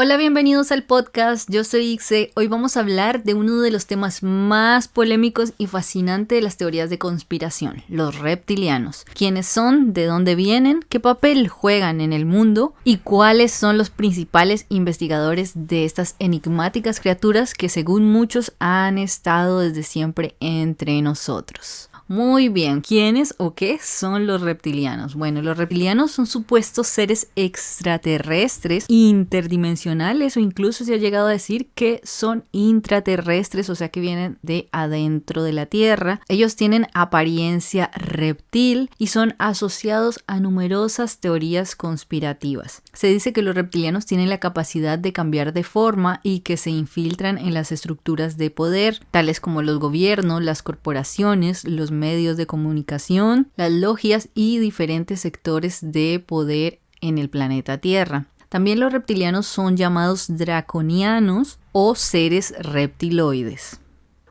Hola, bienvenidos al podcast. Yo soy Ixe. Hoy vamos a hablar de uno de los temas más polémicos y fascinantes de las teorías de conspiración, los reptilianos. ¿Quiénes son? ¿De dónde vienen? ¿Qué papel juegan en el mundo? ¿Y cuáles son los principales investigadores de estas enigmáticas criaturas que según muchos han estado desde siempre entre nosotros? Muy bien, ¿quiénes o qué son los reptilianos? Bueno, los reptilianos son supuestos seres extraterrestres, interdimensionales o incluso se ha llegado a decir que son intraterrestres, o sea que vienen de adentro de la Tierra. Ellos tienen apariencia reptil y son asociados a numerosas teorías conspirativas. Se dice que los reptilianos tienen la capacidad de cambiar de forma y que se infiltran en las estructuras de poder, tales como los gobiernos, las corporaciones, los medios de comunicación, las logias y diferentes sectores de poder en el planeta Tierra. También los reptilianos son llamados draconianos o seres reptiloides.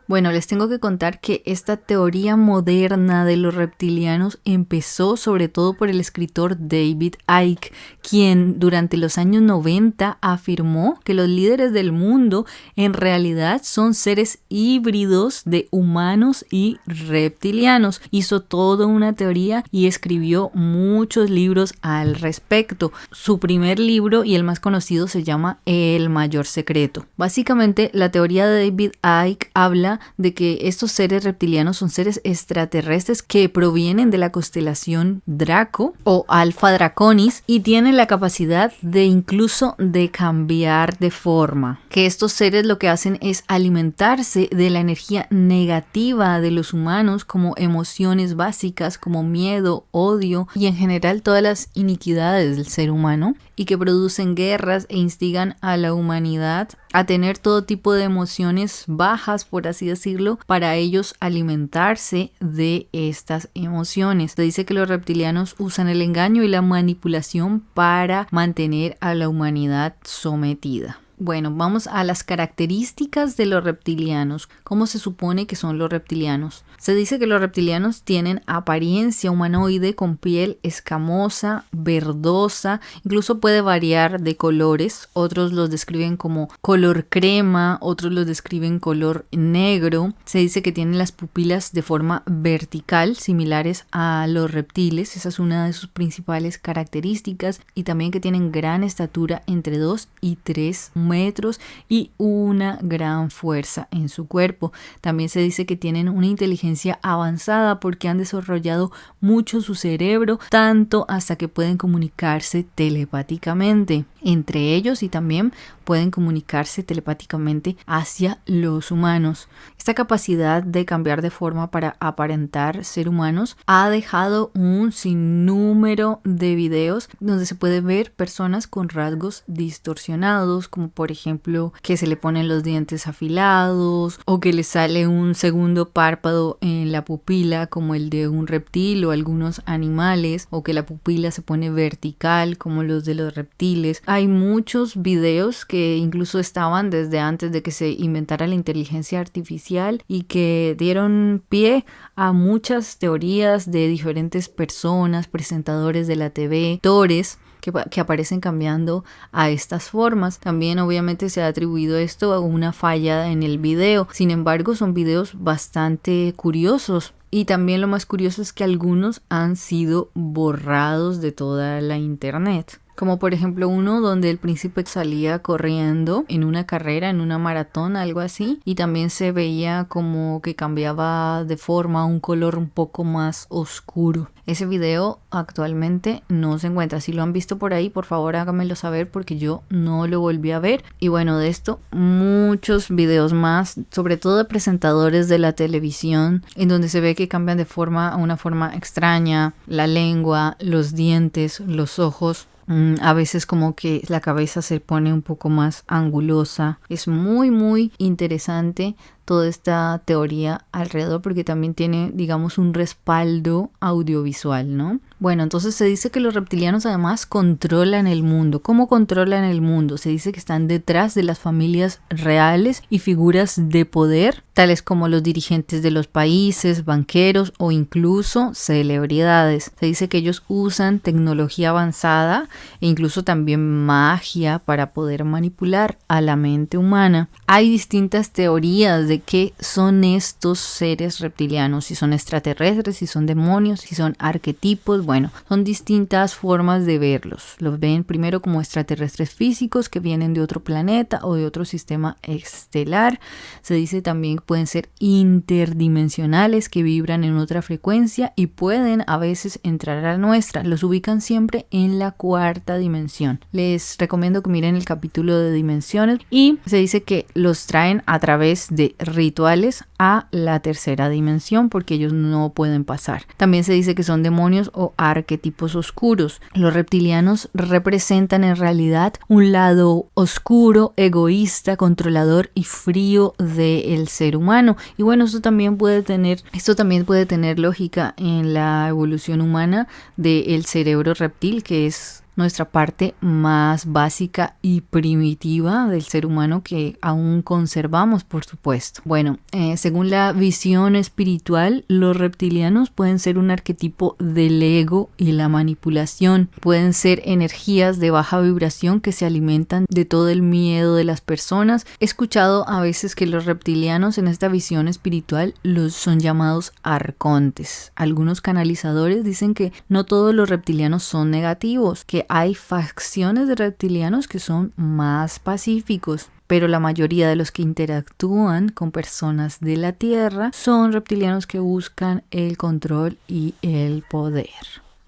Bueno, les tengo que contar que esta teoría moderna de los reptilianos empezó sobre todo por el escritor David Icke, quien durante los años 90 afirmó que los líderes del mundo en realidad son seres híbridos de humanos y reptilianos. Hizo toda una teoría y escribió muchos libros al respecto. Su primer libro y el más conocido se llama El Mayor Secreto. Básicamente, la teoría de David Icke habla de que estos seres reptilianos son seres extraterrestres que provienen de la constelación Draco o Alpha Draconis y tienen la capacidad de incluso de cambiar de forma. Que estos seres lo que hacen es alimentarse de la energía negativa de los humanos, como emociones básicas como miedo, odio y en general todas las iniquidades del ser humano, y que producen guerras e instigan a la humanidad a tener todo tipo de emociones bajas, por así decirlo, para ellos alimentarse de estas emociones. Se dice que los reptilianos usan el engaño y la manipulación para mantener a la humanidad sometida. Bueno, vamos a las características de los reptilianos. ¿Cómo se supone que son los reptilianos? Se dice que los reptilianos tienen apariencia humanoide con piel escamosa, verdosa, incluso puede variar de colores. Otros los describen como color crema, otros los describen color negro. Se dice que tienen las pupilas de forma vertical, similares a los reptiles. Esa es una de sus principales características. Y también que tienen gran estatura, entre 2 y 3 metros, y una gran fuerza en su cuerpo. También se dice que tienen una inteligencia avanzada porque han desarrollado mucho su cerebro, tanto hasta que pueden comunicarse telepáticamente entre ellos y también pueden comunicarse telepáticamente hacia los humanos. Esta capacidad de cambiar de forma para aparentar ser humanos ha dejado un sinnúmero de videos donde se puede ver personas con rasgos distorsionados, como por ejemplo que se le ponen los dientes afilados o que le sale un segundo párpado en la pupila como el de un reptil o algunos animales, o que la pupila se pone vertical como los de los reptiles. Hay muchos videos que incluso estaban desde antes de que se inventara la inteligencia artificial y que dieron pie a muchas teorías de diferentes personas, presentadores de la TV, actores que aparecen cambiando a estas formas. También obviamente se ha atribuido esto a una falla en el video. Sin embargo, son videos bastante curiosos. Y también lo más curioso es que algunos han sido borrados de toda la internet. Como por ejemplo uno donde el príncipe salía corriendo en una carrera, en una maratón, algo así. Y también se veía como que cambiaba de forma a un color un poco más oscuro. Ese video actualmente no se encuentra. Si lo han visto por ahí, por favor háganmelo saber porque yo no lo volví a ver. Y bueno, de esto muchos videos más, sobre todo de presentadores de la televisión, en donde se ve que cambian de forma a una forma extraña, la lengua, los dientes, los ojos. A veces como que la cabeza se pone un poco más angulosa. Es muy interesante toda esta teoría alrededor porque también tiene, digamos, un respaldo audiovisual, ¿no? Bueno, entonces se dice que los reptilianos además controlan el mundo. ¿Cómo controlan el mundo? Se dice que están detrás de las familias reales y figuras de poder, tales como los dirigentes de los países, banqueros o incluso celebridades. Se dice que ellos usan tecnología avanzada e incluso también magia para poder manipular a la mente humana. Hay distintas teorías de qué son estos seres reptilianos, si son extraterrestres, si son demonios, si son arquetipos. Bueno, son distintas formas de verlos. Los ven primero como extraterrestres físicos que vienen de otro planeta o de otro sistema estelar. Se dice también que pueden ser interdimensionales que vibran en otra frecuencia y pueden a veces entrar a la nuestra. Los ubican siempre en la cuarta dimensión. Les recomiendo que miren el capítulo de dimensiones y se dice que los traen a través de rituales a la tercera dimensión porque ellos no pueden pasar. También se dice que son demonios o arquetipos oscuros. Los reptilianos representan en realidad un lado oscuro, egoísta, controlador y frío del ser humano. Y bueno, esto también puede tener lógica en la evolución humana del cerebro reptil, que es nuestra parte más básica y primitiva del ser humano que aún conservamos, por supuesto. Bueno, según la visión espiritual, los reptilianos pueden ser un arquetipo del ego y la manipulación. Pueden ser energías de baja vibración que se alimentan de todo el miedo de las personas. He escuchado a veces que los reptilianos en esta visión espiritual los son llamados arcontes. Algunos canalizadores dicen que no todos los reptilianos son negativos, que hay facciones de reptilianos que son más pacíficos, pero la mayoría de los que interactúan con personas de la Tierra son reptilianos que buscan el control y el poder.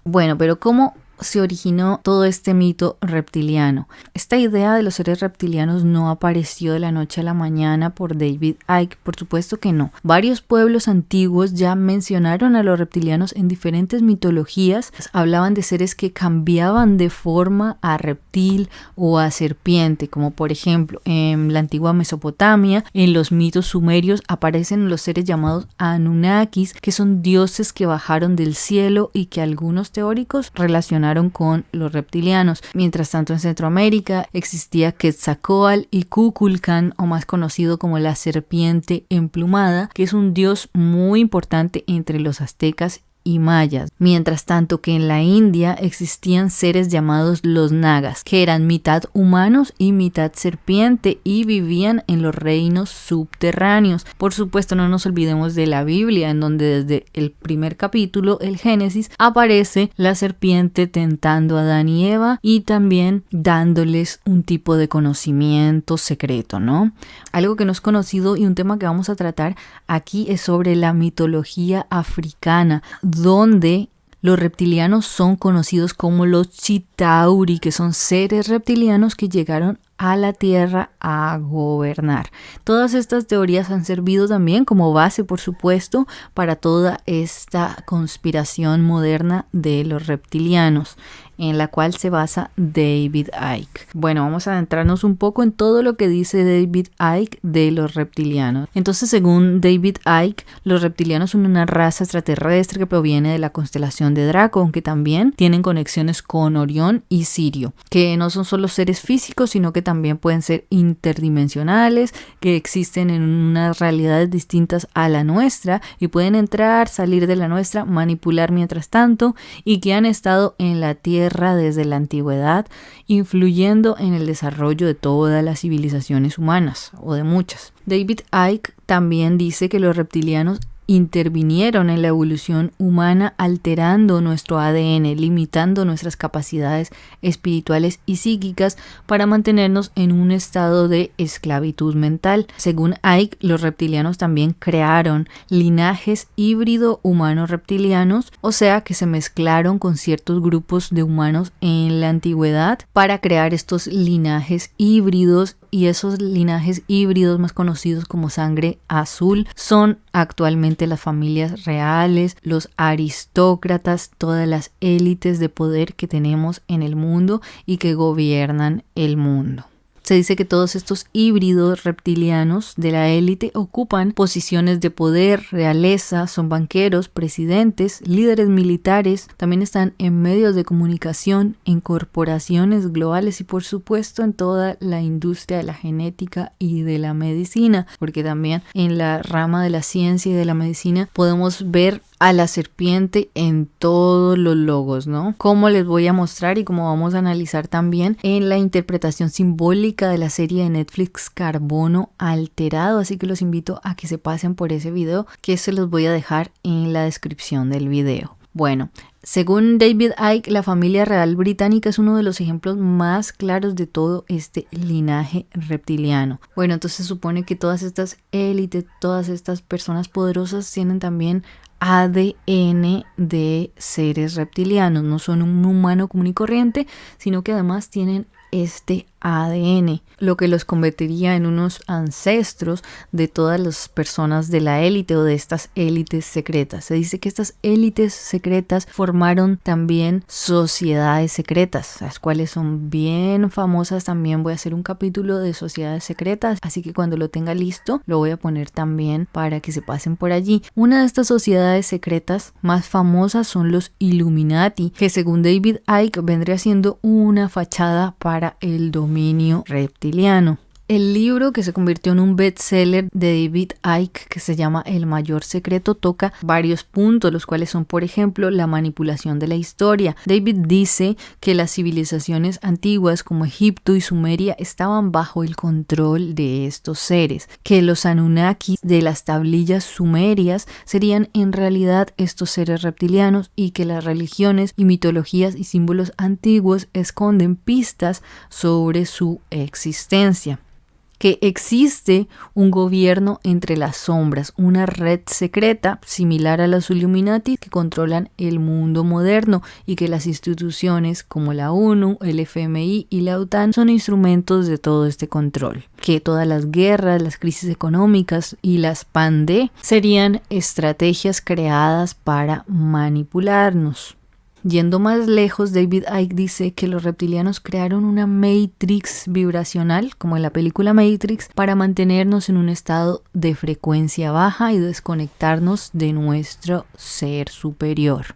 Bueno, pero ¿cómo se originó todo este mito reptiliano? Esta idea de los seres reptilianos no apareció de la noche a la mañana por David Icke, por supuesto que no. Varios pueblos antiguos ya mencionaron a los reptilianos en diferentes mitologías. Hablaban de seres que cambiaban de forma a reptil o a serpiente, como por ejemplo en la antigua Mesopotamia, en los mitos sumerios aparecen los seres llamados Anunnakis, que son dioses que bajaron del cielo y que algunos teóricos relacionaron con los reptilianos. Mientras tanto, en Centroamérica existía Quetzalcóatl y Kukulcán, o más conocido como la serpiente emplumada, que es un dios muy importante entre los aztecas y mayas. Mientras tanto que en la India existían seres llamados los nagas, que eran mitad humanos y mitad serpiente y vivían en los reinos subterráneos. Por supuesto, no nos olvidemos de la Biblia, en donde desde el primer capítulo, el Génesis, aparece la serpiente tentando a Adán y Eva y también dándoles un tipo de conocimiento secreto, ¿no? Algo que no es conocido y un tema que vamos a tratar aquí es sobre la mitología africana, donde los reptilianos son conocidos como los Chitauri, que son seres reptilianos que llegaron a la Tierra a gobernar. Todas estas teorías han servido también como base, por supuesto, para toda esta conspiración moderna de los reptilianos, en la cual se basa David Icke. Bueno, vamos a adentrarnos un poco en todo lo que dice David Icke de los reptilianos. Entonces, según David Icke, los reptilianos son una raza extraterrestre que proviene de la constelación de Draco, aunque también tienen conexiones con Orión y Sirio, que no son solo seres físicos, sino que también pueden ser interdimensionales, que existen en unas realidades distintas a la nuestra y pueden entrar, salir de la nuestra, manipular mientras tanto, y que han estado en la Tierra desde la antigüedad, influyendo en el desarrollo de todas las civilizaciones humanas, o de muchas. David Icke también dice que los reptilianos intervinieron en la evolución humana alterando nuestro ADN, limitando nuestras capacidades espirituales y psíquicas para mantenernos en un estado de esclavitud mental. Según Icke, los reptilianos también crearon linajes híbrido humanos-reptilianos, o sea que se mezclaron con ciertos grupos de humanos en la antigüedad para crear estos linajes híbridos, y esos linajes híbridos más conocidos como sangre azul son actualmente las familias reales, los aristócratas, todas las élites de poder que tenemos en el mundo y que gobiernan el mundo. Se dice que todos estos híbridos reptilianos de la élite ocupan posiciones de poder, realeza, son banqueros, presidentes, líderes militares, también están en medios de comunicación, en corporaciones globales y por supuesto en toda la industria de la genética y de la medicina, porque también en la rama de la ciencia y de la medicina podemos ver a la serpiente en todos los logos, ¿no? Como les voy a mostrar y como vamos a analizar también en la interpretación simbólica de la serie de Netflix Carbono Alterado, así que los invito a que se pasen por ese video que se los voy a dejar en la descripción del video. Bueno, según David Icke, la familia real británica es uno de los ejemplos más claros de todo este linaje reptiliano. Bueno, entonces se supone que todas estas élites, todas estas personas poderosas tienen también ADN de seres reptilianos, no son un humano común y corriente, sino que además tienen este ADN, lo que los convertiría en unos ancestros de todas las personas de la élite o de estas élites secretas. Se dice que estas élites secretas formaron también sociedades secretas, las cuales son bien famosas. También voy a hacer un capítulo de sociedades secretas, así que cuando lo tenga listo lo voy a poner también para que se pasen por allí. Una de estas sociedades secretas más famosas son los Illuminati, que según David Icke vendría siendo una fachada para el dominio reptiliano. El libro que se convirtió en un bestseller de David Icke, que se llama El Mayor Secreto, toca varios puntos, los cuales son, por ejemplo, la manipulación de la historia. David dice que las civilizaciones antiguas como Egipto y Sumeria estaban bajo el control de estos seres, que los Anunnakis de las tablillas sumerias serían en realidad estos seres reptilianos y que las religiones y mitologías y símbolos antiguos esconden pistas sobre su existencia. Que existe un gobierno entre las sombras, una red secreta similar a los Illuminati que controlan el mundo moderno y que las instituciones como la ONU, el FMI y la OTAN son instrumentos de todo este control. Que todas las guerras, las crisis económicas y las pandemias serían estrategias creadas para manipularnos. Yendo más lejos, David Icke dice que los reptilianos crearon una matrix vibracional, como en la película Matrix, para mantenernos en un estado de frecuencia baja y desconectarnos de nuestro ser superior.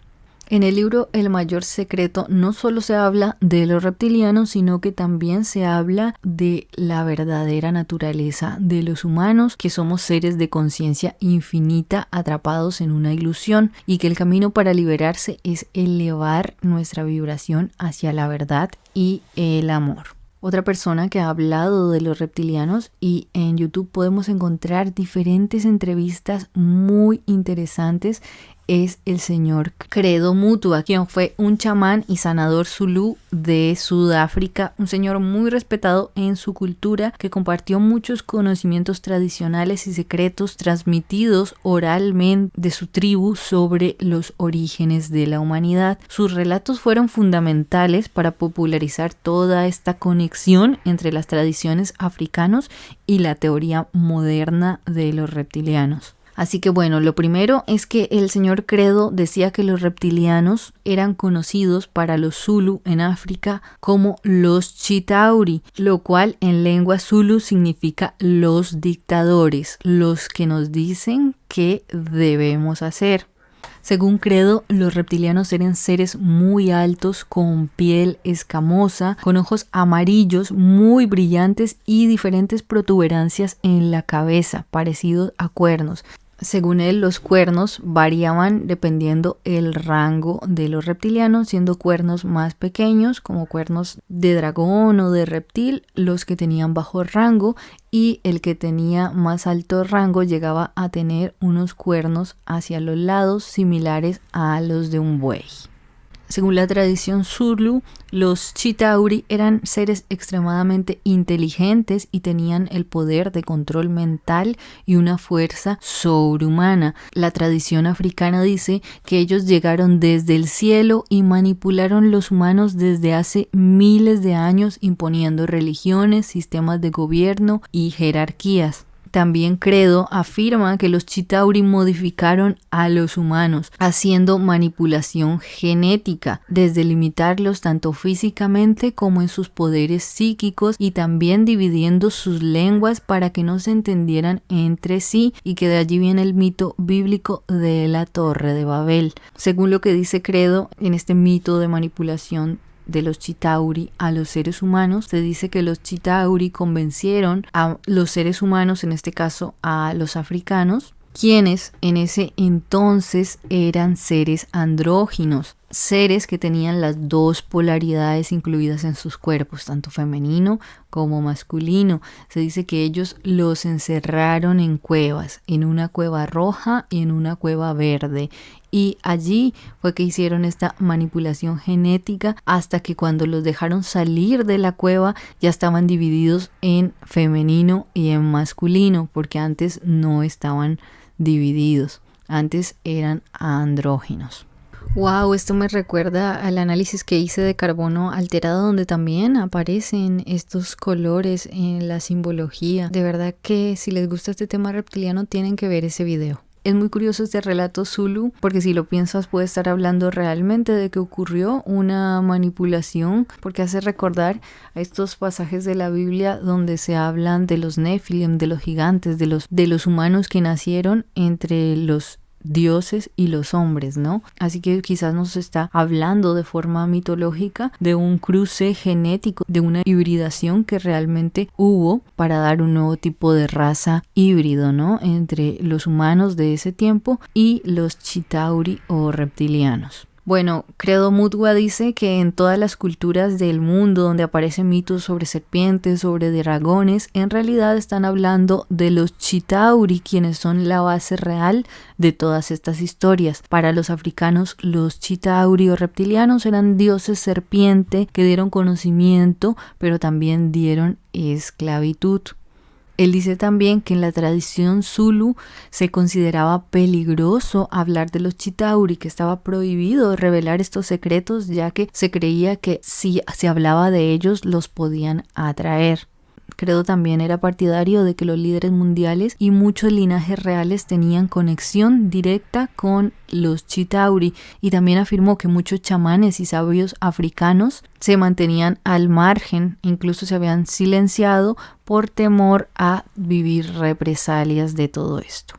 En el libro El Mayor Secreto no solo se habla de los reptilianos, sino que también se habla de la verdadera naturaleza de los humanos, que somos seres de conciencia infinita atrapados en una ilusión y que el camino para liberarse es elevar nuestra vibración hacia la verdad y el amor. Otra persona que ha hablado de los reptilianos, y en YouTube podemos encontrar diferentes entrevistas muy interesantes, es el señor Credo Mutwa, quien fue un chamán y sanador zulú de Sudáfrica, un señor muy respetado en su cultura que compartió muchos conocimientos tradicionales y secretos transmitidos oralmente de su tribu sobre los orígenes de la humanidad. Sus relatos fueron fundamentales para popularizar toda esta conexión entre las tradiciones africanos y la teoría moderna de los reptilianos. Así que bueno, lo primero es que el señor Credo decía que los reptilianos eran conocidos para los Zulu en África como los Chitauri, lo cual en lengua Zulu significa los dictadores, los que nos dicen qué debemos hacer. Según Credo, los reptilianos eran seres muy altos, con piel escamosa, con ojos amarillos muy brillantes y diferentes protuberancias en la cabeza, parecidos a cuernos. Según él, los cuernos variaban dependiendo el rango de los reptilianos, siendo cuernos más pequeños, como cuernos de dragón o de reptil, los que tenían bajo rango, y el que tenía más alto rango llegaba a tener unos cuernos hacia los lados similares a los de un buey. Según la tradición Zulu, los Chitauri eran seres extremadamente inteligentes y tenían el poder de control mental y una fuerza sobrehumana. La tradición africana dice que ellos llegaron desde el cielo y manipularon los humanos desde hace miles de años, imponiendo religiones, sistemas de gobierno y jerarquías. También Credo afirma que los Chitauri modificaron a los humanos, haciendo manipulación genética, desde limitarlos tanto físicamente como en sus poderes psíquicos, y también dividiendo sus lenguas para que no se entendieran entre sí, y que de allí viene el mito bíblico de la Torre de Babel. Según lo que dice Credo, en este mito de manipulación de los Chitauri a los seres humanos, se dice que los Chitauri convencieron a los seres humanos, en este caso a los africanos, quienes en ese entonces eran seres andróginos, seres que tenían las dos polaridades incluidas en sus cuerpos, tanto femenino como masculino. Se dice que ellos los encerraron en cuevas, en una cueva roja y en una cueva verde, y allí fue que hicieron esta manipulación genética hasta que cuando los dejaron salir de la cueva ya estaban divididos en femenino y en masculino, porque antes no estaban divididos, antes eran andróginos. Wow, esto me recuerda al análisis que hice de carbono alterado, donde también aparecen estos colores en la simbología. De verdad que si les gusta este tema reptiliano tienen que ver ese video. Es muy curioso este relato Zulu, porque si lo piensas puede estar hablando realmente de que ocurrió una manipulación, porque hace recordar a estos pasajes de la Biblia donde se hablan de los Nephilim, de los gigantes, de los humanos que nacieron entre los dioses y los hombres, ¿no? Así que quizás nos está hablando de forma mitológica de un cruce genético, de una hibridación que realmente hubo para dar un nuevo tipo de raza híbrido, ¿no? Entre los humanos de ese tiempo y los Chitauri o reptilianos. Bueno, Credo Mutwa dice que en todas las culturas del mundo donde aparecen mitos sobre serpientes, sobre dragones, en realidad están hablando de los Chitauri, quienes son la base real de todas estas historias. Para los africanos, los Chitauri o reptilianos eran dioses serpiente que dieron conocimiento, pero también dieron esclavitud. Él dice también que en la tradición Zulu se consideraba peligroso hablar de los Chitauri, que estaba prohibido revelar estos secretos, ya que se creía que si se hablaba de ellos los podían atraer. Credo también era partidario de que los líderes mundiales y muchos linajes reales tenían conexión directa con los Chitauri, y también afirmó que muchos chamanes y sabios africanos se mantenían al margen, incluso se habían silenciado por temor a vivir represalias de todo esto.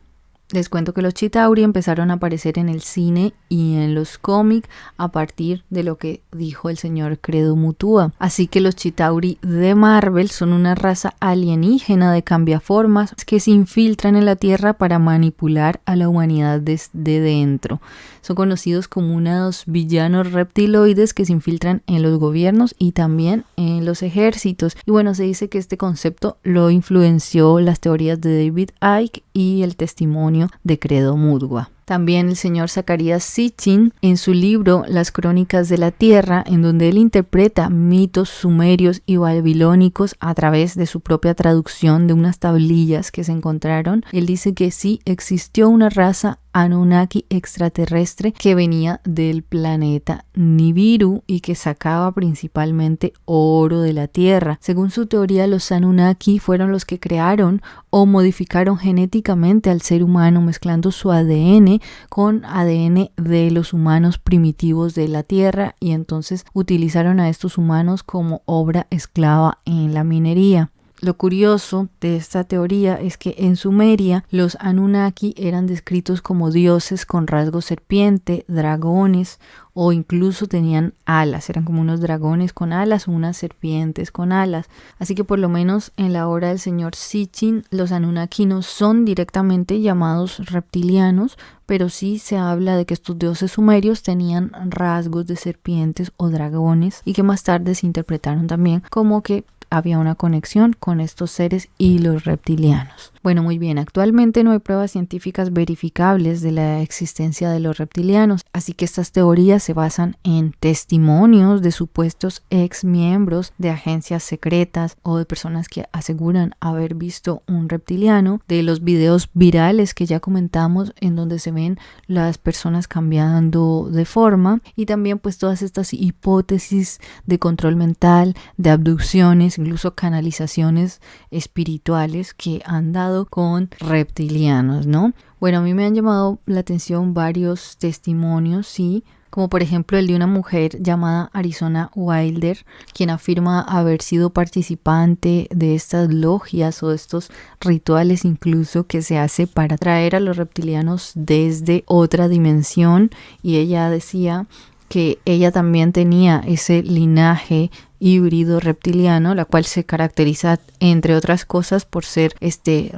Les cuento que los Chitauri empezaron a aparecer en el cine y en los cómics a partir de lo que dijo el señor Credo Mutwa. Así que los Chitauri de Marvel son una raza alienígena de cambiaformas que se infiltran en la Tierra para manipular a la humanidad desde dentro. Son conocidos como unos villanos reptiloides que se infiltran en los gobiernos y también en los ejércitos. Y bueno, se dice que este concepto lo influenció las teorías de David Icke y el testimonio de Credo Mutwa. También el señor Zacarías Sitchin, en su libro Las Crónicas de la Tierra, en donde él interpreta mitos sumerios y babilónicos a través de su propia traducción de unas tablillas que se encontraron, él dice que sí existió una raza Anunnaki extraterrestre que venía del planeta Nibiru y que sacaba principalmente oro de la Tierra. Según su teoría, los Anunnaki fueron los que crearon o modificaron genéticamente al ser humano, mezclando su ADN con ADN de los humanos primitivos de la Tierra, y entonces utilizaron a estos humanos como obra esclava en la minería. Lo curioso de esta teoría es que en Sumeria los Anunnaki eran descritos como dioses con rasgos serpiente, dragones, o incluso tenían alas, eran como unos dragones con alas o unas serpientes con alas. Así que por lo menos en la obra del señor Sitchin, los Anunnaki no son directamente llamados reptilianos, pero sí se habla de que estos dioses sumerios tenían rasgos de serpientes o dragones, y que más tarde se interpretaron también como que había una conexión con estos seres y los reptilianos. Bueno, muy bien, actualmente no hay pruebas científicas verificables de la existencia de los reptilianos, así que estas teorías se basan en testimonios de supuestos ex miembros de agencias secretas o de personas que aseguran haber visto un reptiliano, de los videos virales que ya comentamos en donde se ven las personas cambiando de forma, y también pues todas estas hipótesis de control mental, de abducciones, incluso canalizaciones espirituales que han dado contactado con reptilianos, ¿no? Bueno, a mí me han llamado la atención varios testimonios, sí, como por ejemplo el de una mujer llamada Arizona Wilder, quien afirma haber sido participante de estas logias o estos rituales incluso que se hace para traer a los reptilianos desde otra dimensión, y ella decía que ella también tenía ese linaje híbrido reptiliano, la cual se caracteriza entre otras cosas por ser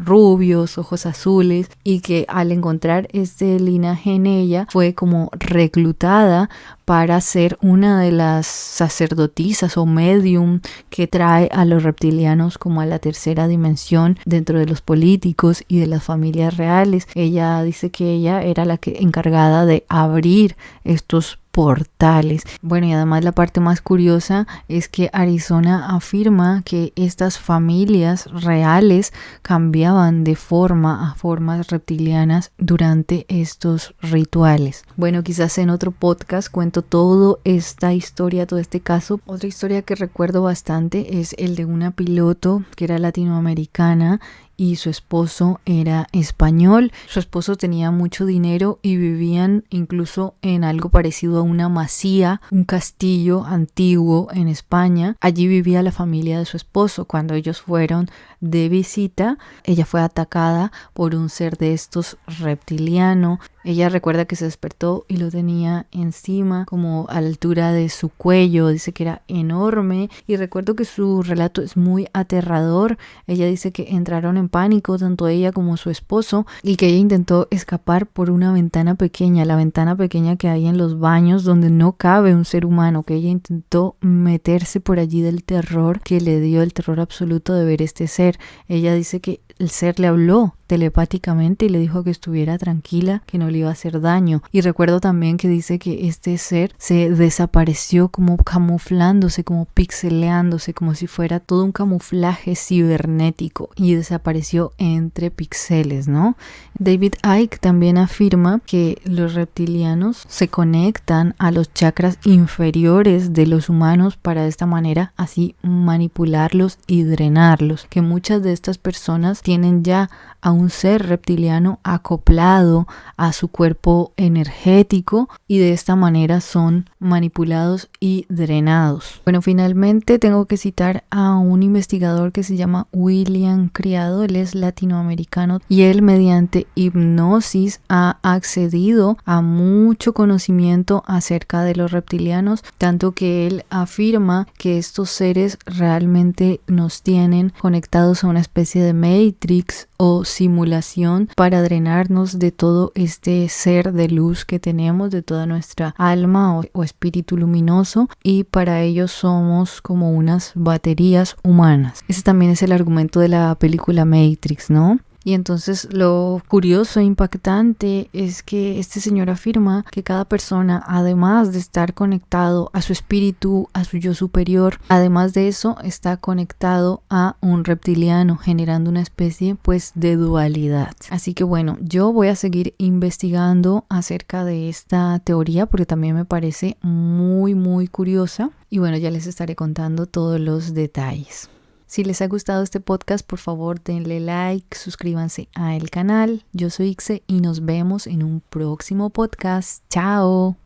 rubios, ojos azules, y que al encontrar este linaje en ella fue como reclutada para ser una de las sacerdotisas o medium que trae a los reptilianos como a la tercera dimensión dentro de los políticos y de las familias reales. Ella dice que ella era la que encargada de abrir estos portales. Bueno, y además la parte más curiosa es que Arizona afirma que estas familias reales cambiaban de forma a formas reptilianas durante estos rituales. Bueno, quizás en otro podcast cuento toda esta historia, todo este caso. Otra historia que recuerdo bastante es el de una piloto que era latinoamericana y su esposo era español. Su esposo tenía mucho dinero y vivían incluso en algo parecido a una masía, un castillo antiguo en España. Allí vivía la familia de su esposo. Cuando ellos fueron de visita, ella fue atacada por un ser de estos reptiliano. Ella recuerda que se despertó y lo tenía encima, como a la altura de su cuello. Dice que era enorme y recuerdo que su relato es muy aterrador. Ella dice que entraron en pánico tanto ella como su esposo y que ella intentó escapar por una ventana pequeña, la ventana pequeña que hay en los baños donde no cabe un ser humano, que ella intentó meterse por allí del terror que le dio, el terror absoluto de ver este ser. Ella dice que el ser le habló telepáticamente y le dijo que estuviera tranquila, que no le iba a hacer daño. Y recuerdo también que dice que este ser se desapareció como camuflándose, como pixeleándose, como si fuera todo un camuflaje cibernético, y desapareció entre píxeles, ¿no? David Icke también afirma que los reptilianos se conectan a los chakras inferiores de los humanos para de esta manera así manipularlos y drenarlos, que muchas de estas personas tienen ya a un ser reptiliano acoplado a su cuerpo energético y de esta manera son manipulados y drenados. Bueno, finalmente tengo que citar a un investigador que se llama William Criado. Él es latinoamericano y él mediante hipnosis ha accedido a mucho conocimiento acerca de los reptilianos, tanto que él afirma que estos seres realmente nos tienen conectados a una especie de Matrix o simulación para drenarnos de todo este ser de luz que tenemos, de toda nuestra alma o espíritu luminoso, y para ello somos como unas baterías humanas. Ese también es el argumento de la película Matrix, ¿no? Y entonces lo curioso e impactante es que este señor afirma que cada persona, además de estar conectado a su espíritu, a su yo superior, además de eso está conectado a un reptiliano, generando una especie pues de dualidad. Así que bueno, yo voy a seguir investigando acerca de esta teoría porque también me parece muy curiosa, y bueno, ya les estaré contando todos los detalles. Si les ha gustado este podcast, por favor denle like, suscríbanse al canal. Yo soy Ixe y nos vemos en un próximo podcast. ¡Chao!